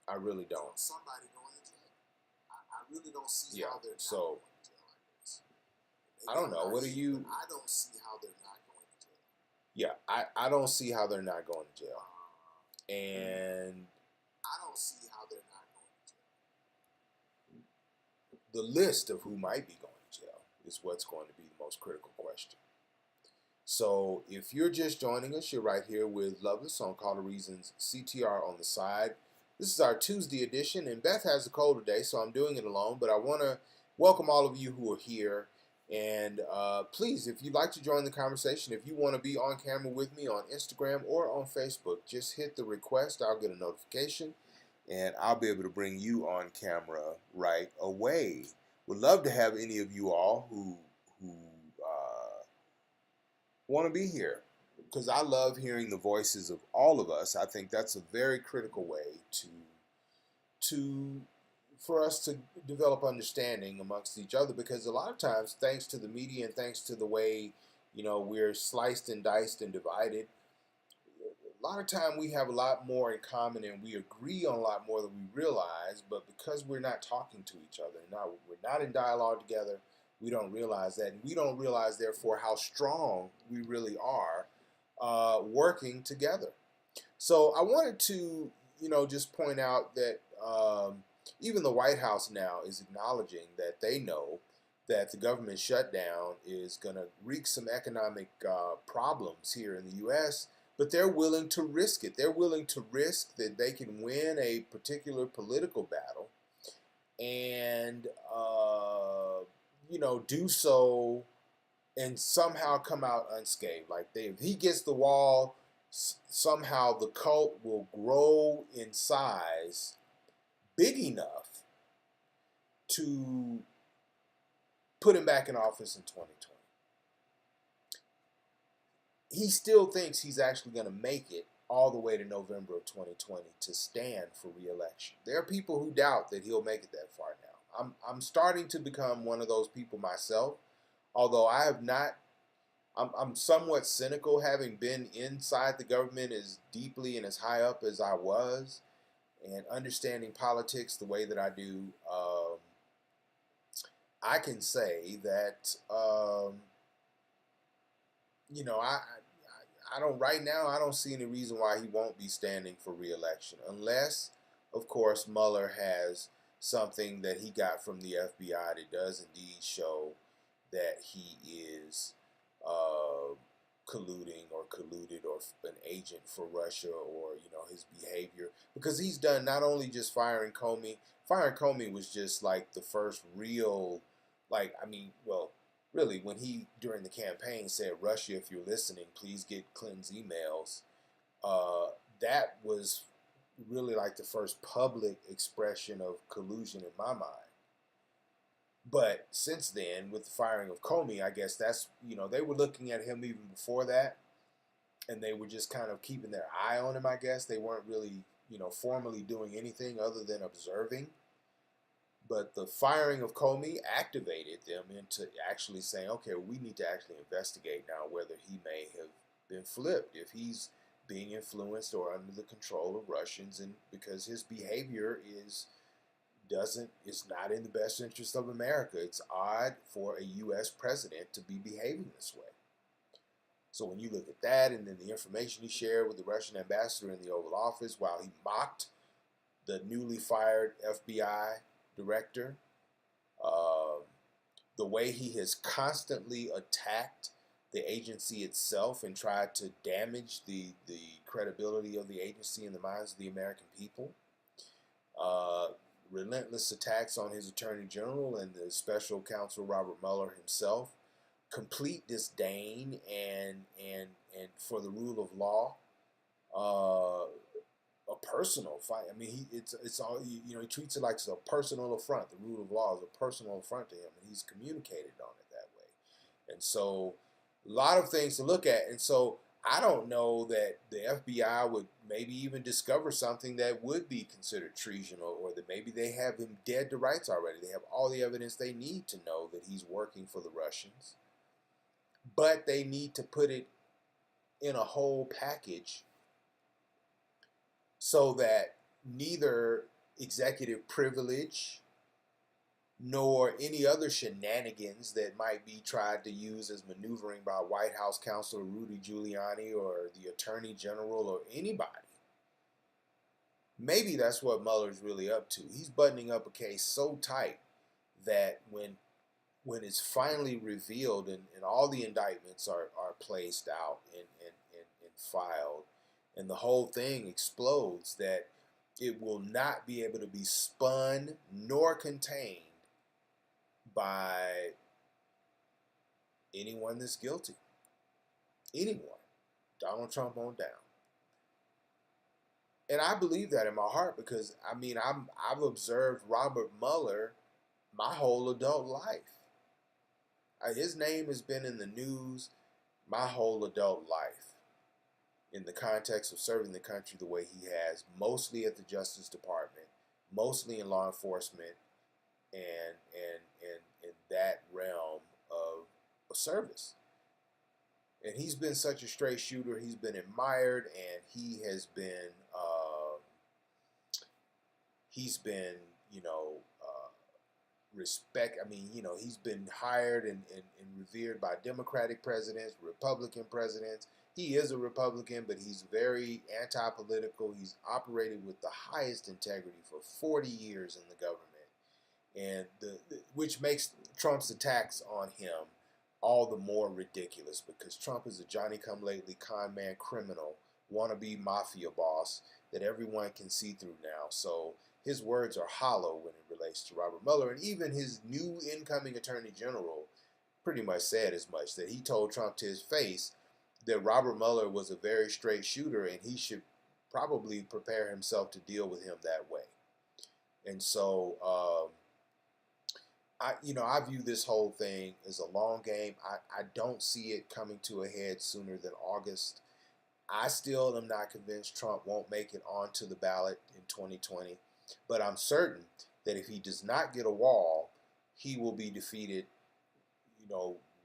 I really don't. Somebody going to jail. I really don't see Yeah. how they're not So going to jail like this. I Maybe don't I'm know. What do naive, but you? I don't see how they're not going to jail. Yeah, I don't see how they're not going to jail. And I don't see how they're not going to jail. the list of who might be going to jail is what's going to be the most critical question. So if you're just joining us, you're right here with Loveless on Call to Reason's CTR on the side. This is our Tuesday edition, and Beth has a cold today, so I'm doing it alone. But I want to welcome all of you who are here. And please, if you'd like to join the conversation, if you want to be on camera with me on Instagram or on Facebook, just hit the request. I'll get a notification, and I'll be able to bring you on camera right away. Would love to have any of you all who want to be here because I love hearing the voices of all of us. I think that's a very critical way to for us to develop understanding amongst each other because a lot of times thanks to the media and thanks to the way we're sliced and diced and divided, a lot of time we have a lot more in common and we agree on a lot more than we realize, but because we're not talking to each other, now we're not in dialogue together, we don't realize that, and we don't realize therefore how strong we really are working together. So I wanted to just point out that even the White House now is acknowledging that they know that the government shutdown is going to wreak some economic problems here in the U.S., but they're willing to risk it. They're willing to risk that they can win a particular political battle and, do so and somehow come out unscathed. Like if he gets the wall, somehow the cult will grow in size big enough to put him back in office in 2020. He still thinks he's actually going to make it all the way to November of 2020 to stand for re-election. There are people who doubt that he'll make it that far now. I'm starting to become one of those people myself, although I have not. I'm somewhat cynical, having been inside the government as deeply and as high up as I was, and understanding politics the way that I do. I can say that I don't right now. I don't see any reason why he won't be standing for re-election, unless, of course, Mueller has something that he got from the FBI that does indeed show that he is uh, colluding or colluded or an agent for Russia, or his behavior, because he's done not only just firing Comey. Firing Comey was just like the first real, like, I mean, well, really, when he during the campaign said, "Russia, if you're listening, please get Clinton's emails," uh, that was really like the first public expression of collusion in my mind. But since then, with the firing of Comey, I guess that's they were looking at him even before that, and they were just kind of keeping their eye on him. I guess they weren't really formally doing anything other than observing. But the firing of Comey activated them into actually saying, okay, we need to actually investigate now whether he may have been flipped, if he's being influenced or under the control of Russians, and because his behavior is not in the best interest of America. It's odd for a U.S. president to be behaving this way. So when you look at that, and then the information he shared with the Russian ambassador in the Oval Office while he mocked the newly fired FBI director, um, the way he has constantly attacked the agency itself and tried to damage the credibility of the agency in the minds of the American people. Uh, Relentless attacks on his attorney general and the special counsel Robert Mueller himself. Complete disdain and for the rule of law. Uh, a personal fight. I mean, it's all he treats it like it's a personal affront. The rule of law is a personal affront to him, and he's communicated on it that way. And so, a lot of things to look at. And so, I don't know that the FBI would maybe even discover something that would be considered treason, or that maybe they have him dead to rights already. They have all the evidence they need to know that he's working for the Russians, but they need to put it in a whole package so that neither executive privilege, nor any other shenanigans that might be tried to use as maneuvering by White House counsel Rudy Giuliani or the Attorney General or anybody. Maybe that's what Mueller's really up to. He's buttoning up a case so tight that when it's finally revealed and all the indictments are placed out and filed, and the whole thing explodes, that it will not be able to be spun nor contained by anyone that's guilty. Anyone. Donald Trump on down. And I believe that in my heart because, I mean, I've observed Robert Mueller my whole adult life. His name has been in the news my whole adult life in the context of serving the country the way he has, mostly at the Justice Department, mostly in law enforcement, and in that realm of service. And he's been such a straight shooter. He's been admired, and he has been respect. I mean, he's been hired and revered by Democratic presidents, Republican presidents. He is a Republican, but he's very anti-political. He's operated with the highest integrity for 40 years in the government, and which makes Trump's attacks on him all the more ridiculous because Trump is a Johnny-come-lately con man criminal, wannabe mafia boss that everyone can see through now. So his words are hollow when it relates to Robert Mueller, and even his new incoming Attorney General pretty much said as much, that he told Trump to his face that Robert Mueller was a very straight shooter and he should probably prepare himself to deal with him that way. And so I view this whole thing as a long game. I don't see it coming to a head sooner than August. I still am not convinced Trump won't make it onto the ballot in 2020. But I'm certain that if he does not get a wall, he will be defeated,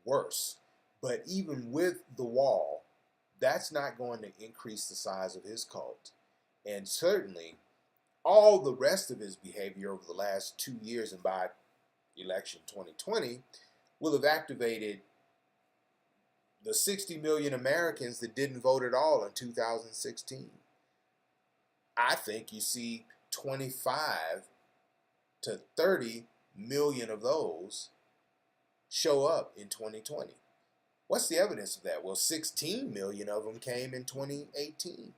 worse. But even with the wall, that's not going to increase the size of his cult. And certainly, all the rest of his behavior over the last 2 years and by election 2020 will have activated the 60 million Americans that didn't vote at all in 2016. I think you see 25 to 30 million of those show up in 2020. What's the evidence of that? Well, 16 million of them came in 2018.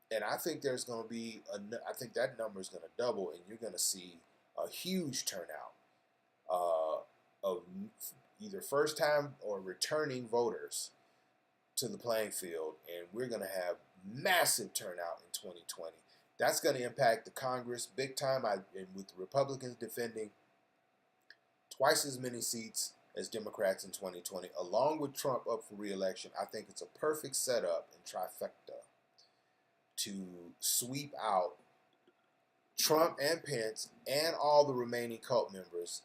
And I think there's going to be, I think that number is going to double, and you're going to see a huge turnout of either first-time or returning voters to the playing field, and we're going to have massive turnout in 2020. That's going to impact the Congress big time, and with the Republicans defending twice as many seats as Democrats in 2020, along with Trump up for re-election. I think it's a perfect setup and trifecta to sweep out Trump and Pence and all the remaining cult members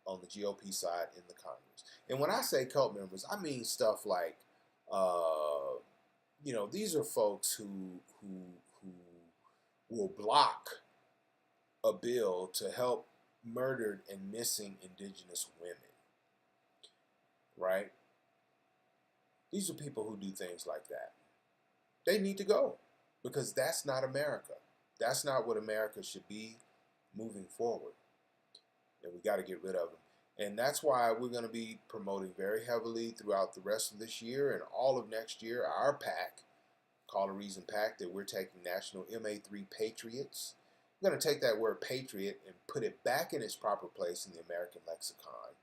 on the GOP side in the Congress. And when I say cult members, I mean stuff like, these are folks who will block a bill to help murdered and missing indigenous women, right? These are people who do things like that. They need to go because that's not America. That's not what America should be moving forward. And we got to get rid of them. And that's why we're going to be promoting very heavily throughout the rest of this year and all of next year our PAC, Call a Reason PAC, that we're taking National MA3 Patriots. We're going to take that word patriot and put it back in its proper place in the American lexicon.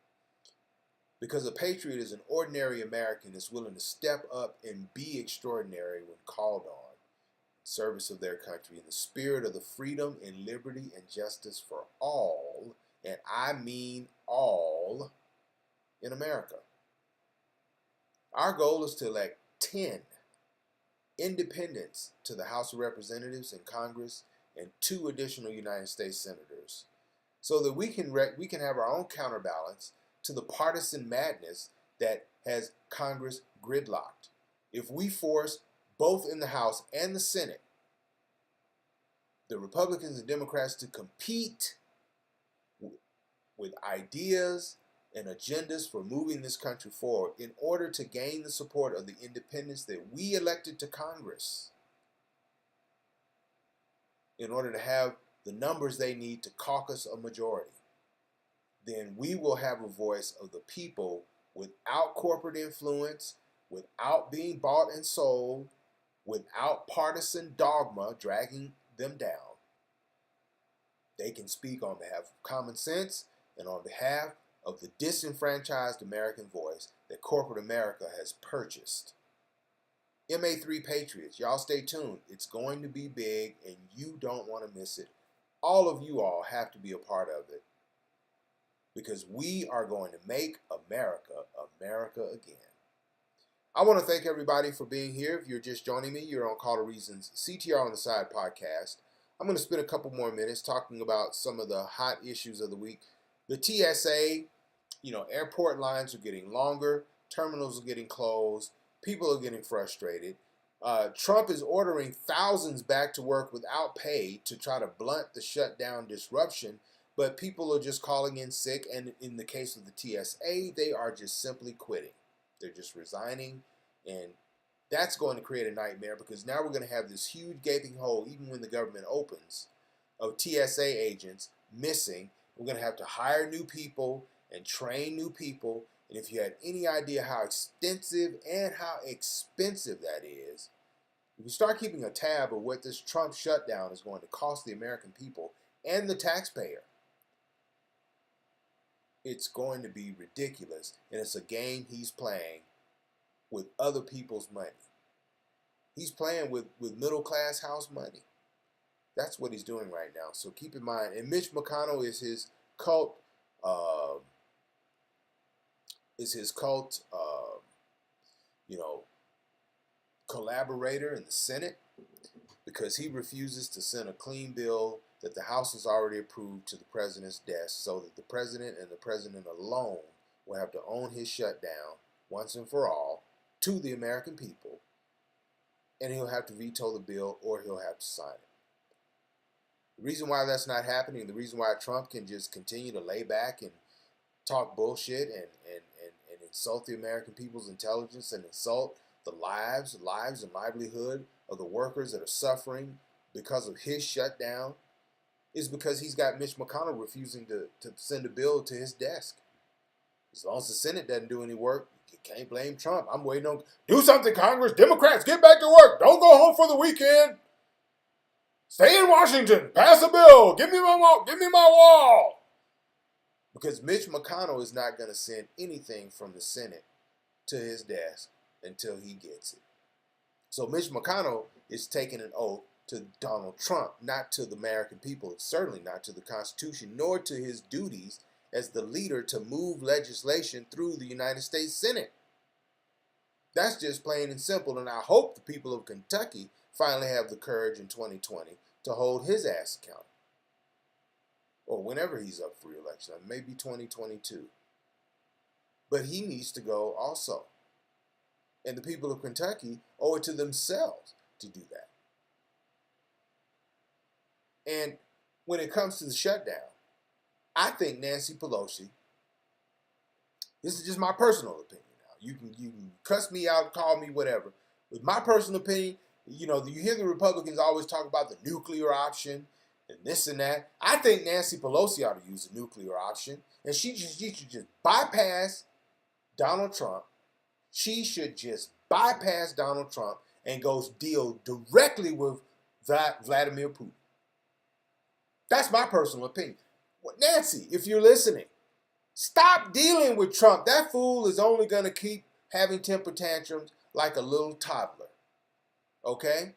Because a patriot is an ordinary American that's willing to step up and be extraordinary when called on in service of their country in the spirit of the freedom and liberty and justice for all, and I mean all, in America. Our goal is to elect 10 independents to the House of Representatives and Congress and 2 additional United States senators, so that we can have our own counterbalance to the partisan madness that has Congress gridlocked. If we force both in the House and the Senate the Republicans and Democrats to compete with ideas and agendas for moving this country forward in order to gain the support of the independents that we elected to Congress, in order to have the numbers they need to caucus a majority. Then we will have a voice of the people without corporate influence, without being bought and sold, without partisan dogma dragging them down. They can speak on behalf of common sense and on behalf of the disenfranchised American voice that corporate America has purchased. MA3 Patriots, y'all stay tuned. It's going to be big and you don't want to miss it. All of you all have to be a part of it, because we are going to make America, America again. I want to thank everybody for being here. If you're just joining me, you're on Call to Reason's CTR on the Side podcast. I'm going to spend a couple more minutes talking about some of the hot issues of the week. The TSA, airport lines are getting longer, terminals are getting closed, people are getting frustrated. Trump is ordering thousands back to work without pay to try to blunt the shutdown disruption, but people are just calling in sick, and in the case of the TSA, they are just simply quitting. They're just resigning, and that's going to create a nightmare, because now we're going to have this huge gaping hole, even when the government opens, of TSA agents missing. We're going to have to hire new people and train new people, and if you had any idea how extensive and how expensive that is, if you start keeping a tab of what this Trump shutdown is going to cost the American people and the taxpayer, it's going to be ridiculous, and it's a game he's playing with other people's money. He's playing with middle-class house money. That's what he's doing right now. So keep in mind, and Mitch McConnell is his cult, collaborator in the Senate, because he refuses to send a clean bill that the House has already approved to the president's desk, so that the president and the president alone will have to own his shutdown once and for all to the American people, and he'll have to veto the bill or he'll have to sign it. The reason why that's not happening, the reason why Trump can just continue to lay back and talk bullshit and insult the American people's intelligence and insult the lives and livelihood of the workers that are suffering because of his shutdown, is because he's got Mitch McConnell refusing to send a bill to his desk. As long as the Senate doesn't do any work, you can't blame Trump. I'm waiting on, do something, Congress. Democrats, get back to work. Don't go home for the weekend. Stay in Washington. Pass a bill. Give me my wall. Because Mitch McConnell is not going to send anything from the Senate to his desk until he gets it. So Mitch McConnell is taking an oath to Donald Trump, not to the American people, certainly not to the Constitution, nor to his duties as the leader to move legislation through the United States Senate. That's just plain and simple, and I hope the people of Kentucky finally have the courage in 2020 to hold his ass accountable. Or whenever he's up for re-election, maybe 2022. But he needs to go also. And the people of Kentucky owe it to themselves to do that. And when it comes to the shutdown, I think Nancy Pelosi, this is just my personal opinion now. You can cuss me out, call me whatever. With my personal opinion, you hear the Republicans always talk about the nuclear option and this and that. I think Nancy Pelosi ought to use the nuclear option, and she should just bypass Donald Trump. She should just bypass Donald Trump and go deal directly with Vladimir Putin. That's my personal opinion. Nancy, if you're listening, stop dealing with Trump. That fool is only going to keep having temper tantrums like a little toddler. Okay?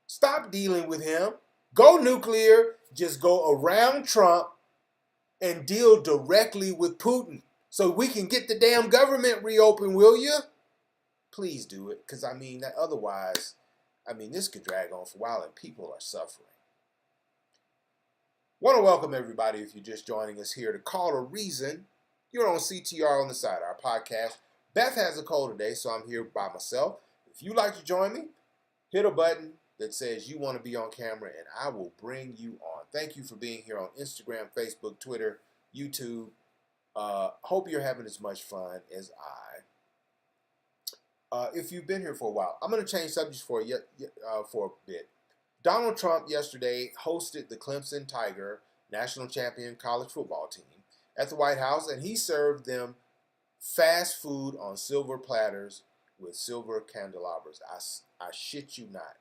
Stop dealing with him. Go nuclear. Just go around Trump and deal directly with Putin so we can get the damn government reopened, will you? Please do it, because otherwise, this could drag on for a while and people are suffering. Want to welcome everybody, if you're just joining us here, to Call to Reason. You're on CTR on the Side, our podcast. Beth has a cold today, so I'm here by myself. If you'd like to join me, hit a button, that says you want to be on camera, and I will bring you on. Thank you for being here on Instagram, Facebook, Twitter, YouTube. Hope you're having as much fun as I. If you've been here for a while, I'm going to change subjects for a bit. Donald Trump yesterday hosted the Clemson Tiger national champion college football team at the White House, and he served them fast food on silver platters with silver candelabras. I shit you not.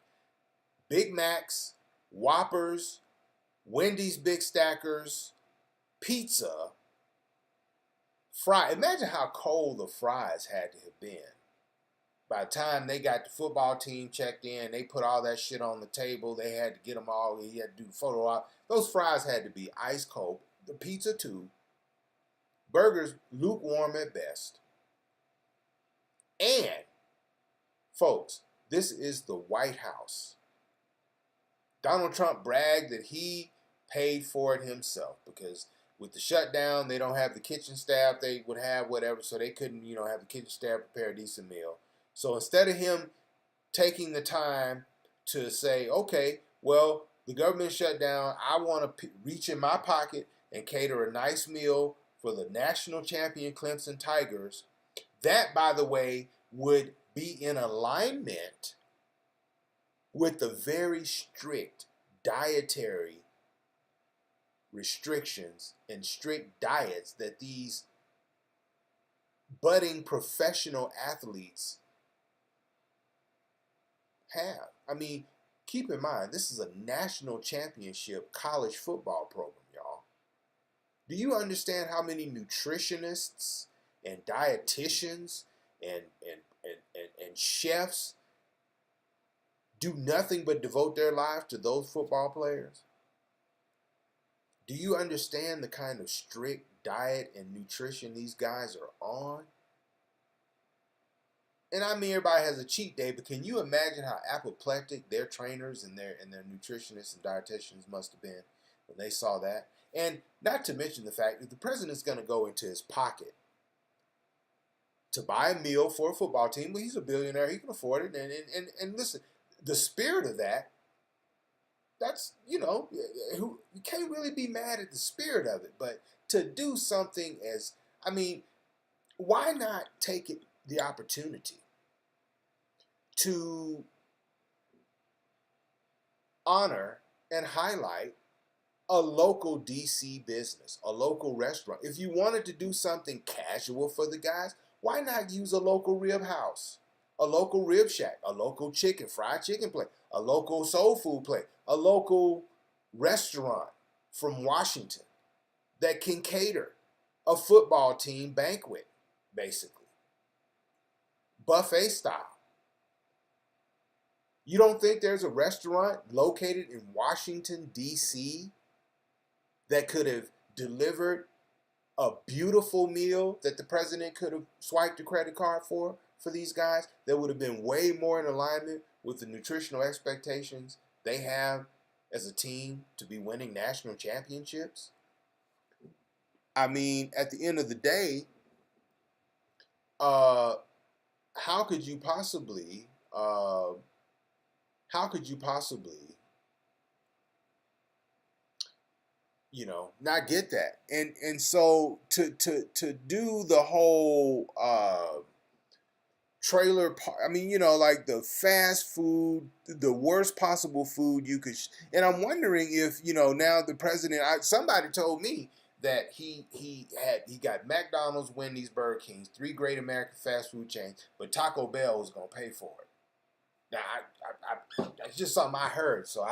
Big Macs, Whoppers, Wendy's Big Stackers, pizza, fry. Imagine how cold the fries had to have been. By the time they got the football team checked in, they put all that shit on the table. They had to get them all. He had to do photo op. Those fries had to be ice cold. The pizza too. Burgers lukewarm at best. And, folks, this is the White House. Donald Trump bragged that he paid for it himself because with the shutdown, they don't have the kitchen staff they would have, whatever, so they couldn't, have the kitchen staff prepare a decent meal. So instead of him taking the time to say, okay, well, the government shut down, I want to reach in my pocket and cater a nice meal for the national champion Clemson Tigers. That, by the way, would be in alignment with the very strict dietary restrictions and strict diets that these budding professional athletes have. I mean, keep in mind, this is a national championship college football program, y'all. Do you understand how many nutritionists and dietitians and chefs do nothing but devote their lives to those football players? Do you understand the kind of strict diet and nutrition these guys are on? And I mean, everybody has a cheat day, but can you imagine how apoplectic their trainers and their nutritionists and dietitians must have been when they saw that? And not to mention the fact that the president's going to go into his pocket to buy a meal for a football team. Well, he's a billionaire; he can afford it. And listen, the spirit of that. That's, you can't really be mad at the spirit of it. But to do something why not take the opportunity to honor and highlight a local DC business, a local restaurant? If you wanted to do something casual for the guys, why not use a local rib house, a local rib shack, a local fried chicken place, a local soul food place, a local restaurant from Washington that can cater a football team banquet, basically. Buffet style. You don't think there's a restaurant located in Washington, D.C. that could have delivered a beautiful meal that the president could have swiped a credit card for these guys that would have been way more in alignment with the nutritional expectations they have as a team to be winning national championships? I mean, at the end of the day, how could you possibly not get that? And so to do the whole trailer park, like the fast food, the worst possible food you could, and I'm wondering if, now the president, somebody told me that he got McDonald's, Wendy's, Burger King's, 3 great American fast food chains, but Taco Bell was going to pay for it. Now, that's just something I heard, so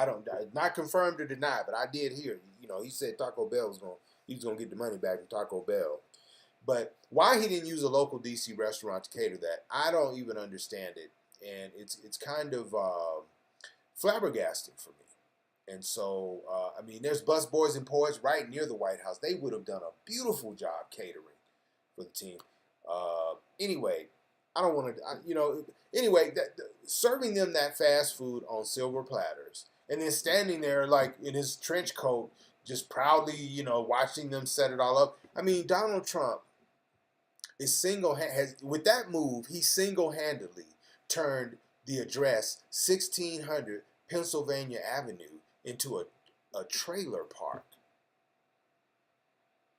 not confirmed or denied, but I did hear, he said Taco Bell he was going to get the money back from Taco Bell. But why he didn't use a local DC restaurant to cater that, I don't even understand it. And it's kind of flabbergasting for me. And so, there's bus boys and poets right near the White House. They would have done a beautiful job catering for the team. Anyway, I don't want to, serving them that fast food on silver platters and then standing there like in his trench coat, just proudly, watching them set it all up. Donald Trump with that move, he single-handedly turned the address 1600 Pennsylvania Avenue into a trailer park.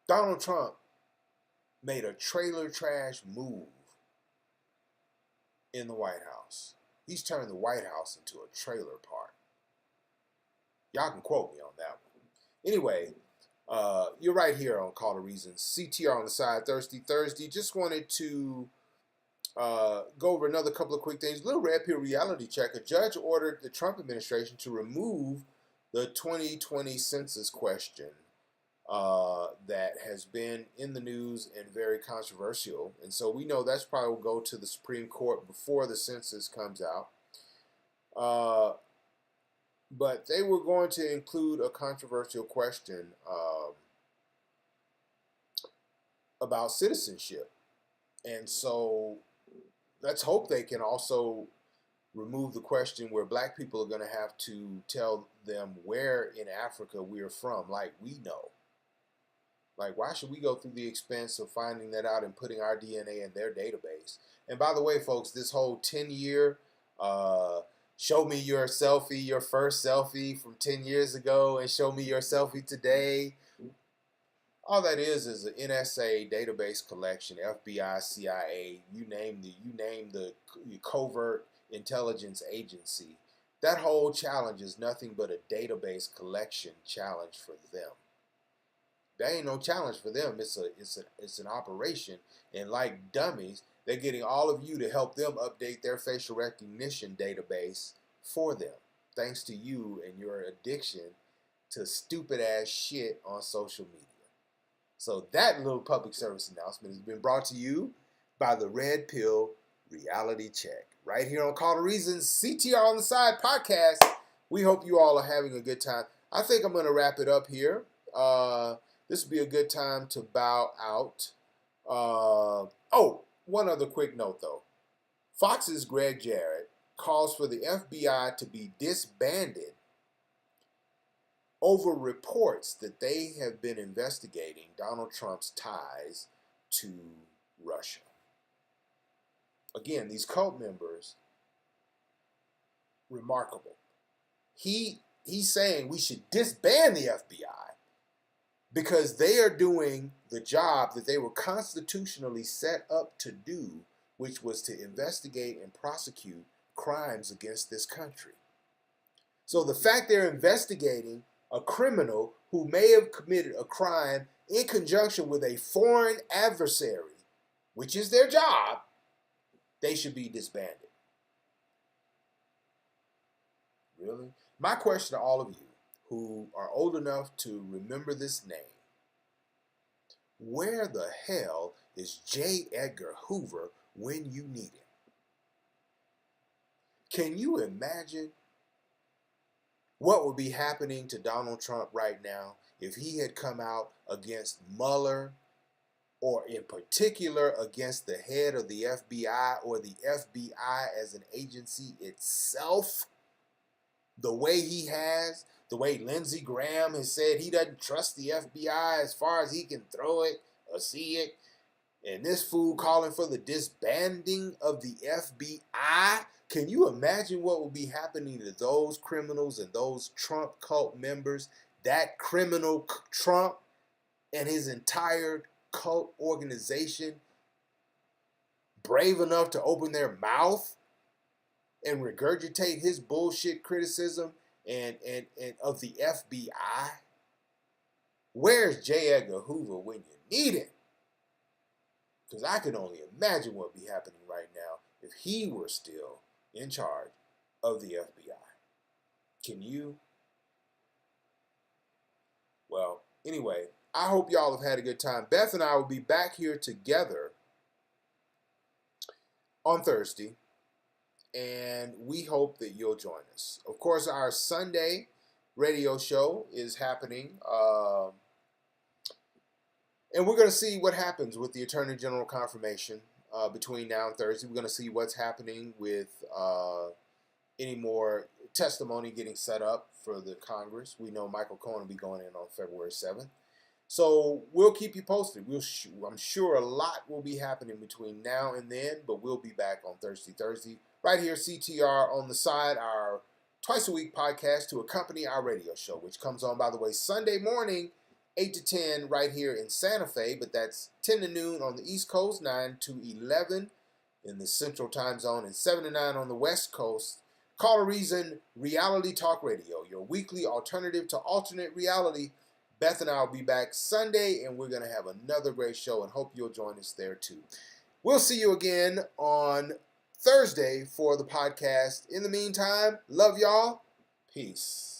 Donald Trump made a trailer trash move in the White House. He's turned the White House into a trailer park. Y'all can quote me on that one. Anyway, you're right here on Call the Reasons. CTR on the side, Thirsty Thursday. Just wanted to go over another couple of quick things. Little Red Pill reality check. A judge ordered the Trump administration to remove the 2020 census question that has been in the news and very controversial. And so we know that's probably will go to the Supreme Court before the census comes out. But they were going to include a controversial question about citizenship. And so let's hope they can also remove the question where black people are going to have to tell them where in Africa we're from, like we know. Like, why should we go through the expense of finding that out and putting our DNA in their database? And by the way, folks, this whole 10-year show me your selfie, your first selfie from 10 years ago, and show me your selfie today. All that is an NSA database collection, FBI, CIA, you name the covert intelligence agency. That whole challenge is nothing but a database collection challenge for them. That ain't no challenge for them. It's an operation, and like dummies, they're getting all of you to help them update their facial recognition database for them, thanks to you and your addiction to stupid ass shit on social media. So that little public service announcement has been brought to you by the Red Pill Reality Check, right here on Call the Reasons, CTR on the Side podcast. We hope you all are having a good time. I think I'm going to wrap it up here. This would be a good time to bow out. One other quick note, though. Fox's Greg Jarrett calls for the FBI to be disbanded over reports that they have been investigating Donald Trump's ties to Russia. Again, these cult members, remarkable. He's saying we should disband the FBI because they are doing the job that they were constitutionally set up to do, which was to investigate and prosecute crimes against this country. So the fact they're investigating a criminal who may have committed a crime in conjunction with a foreign adversary, which is their job, they should be disbanded. Really? My question to all of you who are old enough to remember this name, where the hell is J. Edgar Hoover when you need him? Can you imagine what would be happening to Donald Trump right now if he had come out against Mueller, or in particular against the head of the FBI or the FBI as an agency itself, the way he has, the way Lindsey Graham has said he doesn't trust the FBI as far as he can throw it or see it, and this fool calling for the disbanding of the FBI? Can you imagine what will be happening to those criminals and those Trump cult members, that criminal Trump and his entire cult organization, brave enough to open their mouth and regurgitate his bullshit criticism and of the FBI? Where's J. Edgar Hoover when you need him? Because I can only imagine what would be happening right now if he were still in charge of the FBI. Can you? Well, anyway, I hope y'all have had a good time. Beth and I will be back here together on Thursday, and we hope that you'll join us. Of course, our Sunday radio show is happening, and we're going to see what happens with the Attorney General confirmation between now and Thursday. We're going to see what's happening with any more testimony getting set up for the Congress. We know Michael Cohen will be going in on February 7th. So we'll keep you posted. I'm sure a lot will be happening between now and then, but we'll be back on Thursday, right here, CTR on the side, our twice a week podcast to accompany our radio show, which comes on, by the way, Sunday morning, 8 to 10 right here in Santa Fe, but that's 10 to noon on the East Coast, 9 to 11 in the Central Time Zone, and 7 to 9 on the West Coast. Call a Reason Reality Talk Radio, your weekly alternative to alternate reality. Beth and I will be back Sunday, and we're going to have another great show, and hope you'll join us there too. We'll see you again on Thursday for the podcast. In the meantime, love y'all. Peace.